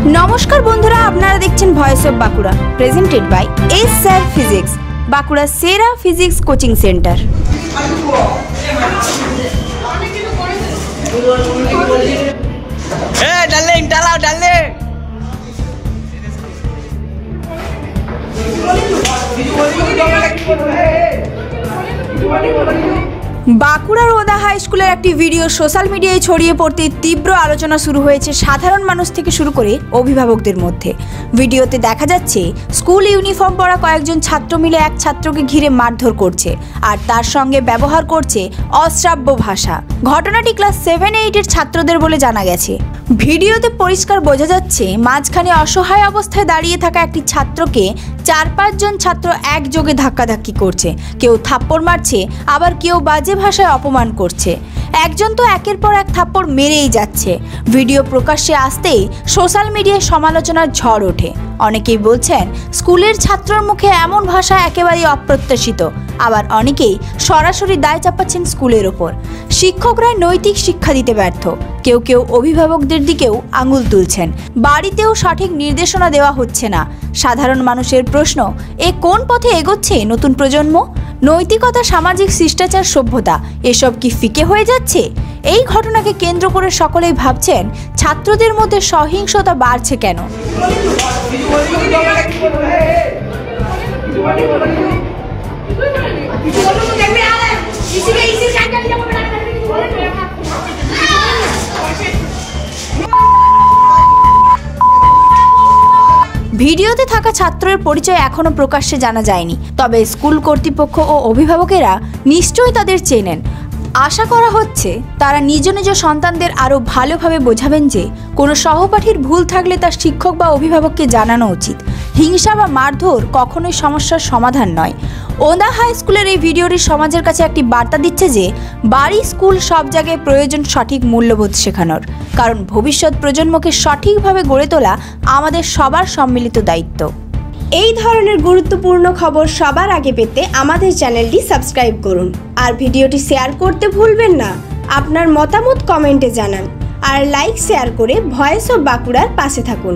নমস্কার বন্ধুরা, আপনারা দেখছেন voice of Bankura, presented by S sir physics, Bankura সেরা ফিজিক্স কোচিং সেন্টার। ডার্লিং ডালাও ডার্লিং। বাঁকুড়ার ওদা হাই স্কুলের একটি ভিডিও সোশ্যাল মিডিয়ায় ছড়িয়ে পড়তে তীব্র আলোচনা শুরু হয়েছে সাধারণ মানুষ থেকে শুরু করে অভিভাবকদের মধ্যে। ভিডিওতে দেখা যাচ্ছে স্কুল ইউনিফর্ম পরা কয়েকজন ছাত্র মিলে এক ছাত্রকে ঘিরে মারধর করছে আর তার সঙ্গে ব্যবহার করছে অশ্রাব্য ভাষা। ঘটনাটি ক্লাস 7-8 ছাত্রদের বলে জানা গেছে। ভিডিওতে পরিষ্কার বোঝা যাচ্ছে মাঝখানে অসহায় অবস্থায় দাঁড়িয়ে থাকা একটি ছাত্রকে 4-5 জন ছাত্র একযোগে ধাক্কাধাক্কি করছে, কেউ থাপ্পড় মারছে, আবার কেউ বাজে ভাষায় অপমান করছে। একজন তো একের পর এক থাপ্পড় মেরেই যাচ্ছে। ভিডিও প্রকাশ্যে আসতেই সোশ্যাল মিডিয়ায় সমালোচনার ঝড় ওঠে। অনেকেই বলছেন স্কুলের ছাত্রর মুখে এমন ভাষা একেবারেই অপ্রত্যাশিত, আবার অনেকেই সরাসরি দায় চাপাচ্ছেন স্কুলের ওপর। শিক্ষকরা নৈতিক শিক্ষা দিতে ব্যর্থ, কেউ কেউ অভিভাবকদের দিকেও আঙুল তুলছেন। বাড়িতেও সঠিক নির্দেশনা দেওয়া হচ্ছে না। সাধারণ মানুষের প্রশ্ন, এ কোন পথে এগোচ্ছে নতুন প্রজন্ম? নৈতিকতা, সামাজিক শিষ্টাচার, সভ্যতা এসব কি ফিকে হয়ে যাচ্ছে? এই ঘটনাকে কেন্দ্র করে সকলেই ভাবছেন ছাত্রদের মধ্যে সহিংসতা বাড়ছে কেন। ভিডিওতে থাকা ছাত্রের পরিচয় এখনো প্রকাশ্যে জানা যায়নি, তবে স্কুল কর্তৃপক্ষ ও অভিভাবকেরা নিশ্চয়ই তাদের চেনেন। আশা করা হচ্ছে তারা নিজ নিজ সন্তানদের আরও ভালোভাবে বোঝাবেন যে কোনো সহপাঠীর ভুল থাকলে তার শিক্ষক বা অভিভাবককে জানানো উচিত। হিংসা বা মারধর কখনোই সমস্যার সমাধান নয়। ওদা হাই স্কুলের এই ভিডিওটি সমাজের কাছে একটি বার্তা দিচ্ছে যে বাড়ি, স্কুল সব জায়গায় প্রয়োজন সঠিক মূল্যবোধ শেখানোর, কারণ ভবিষ্যৎ প্রজন্মকে সঠিকভাবে গড়ে তোলা আমাদের সবার সম্মিলিত দায়িত্ব। এই ধরনের গুরুত্বপূর্ণ খবর সবার আগে পেতে আমাদের চ্যানেলটি সাবস্ক্রাইব করুন আর ভিডিওটি শেয়ার করতে ভুলবেন না। আপনার মতামত কমেন্টে জানান আর লাইক শেয়ার করে ভয়েস অফ বাঁকুড়ার পাশে থাকুন।